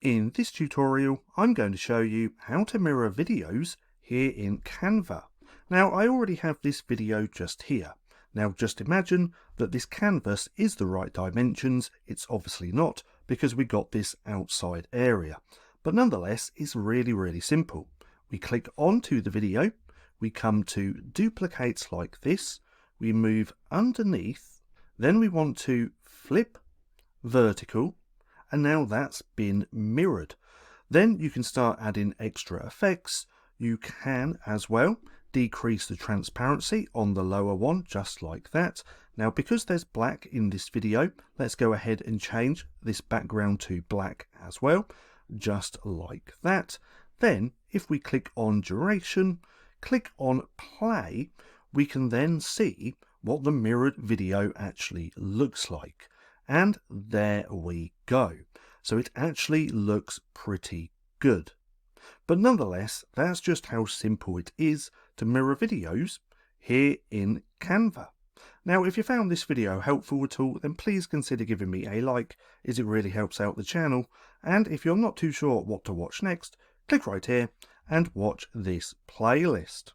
In this tutorial, I'm going to show you how to mirror videos here in Canva. Now, I already have this video just here. Now, just imagine that this canvas is the right dimensions. It's obviously not because we got this outside area. But nonetheless, it's really simple. We click onto the video, we come to duplicates like this, we move underneath, then we want to flip vertical, and now that's been mirrored. Then you can start adding extra effects. You can as well decrease the transparency on the lower one, just like that. Now, because there's black in this video, let's go ahead and change this background to black as well, just like that. Then if we click on duration, click on play, we can then see what the mirrored video actually looks like. And there we go. So it actually looks pretty good. But nonetheless, that's just how simple it is to mirror videos here in Canva. Now, if you found this video helpful at all, then please consider giving me a like, as it really helps out the channel. And if you're not too sure what to watch next, click right here and watch this playlist.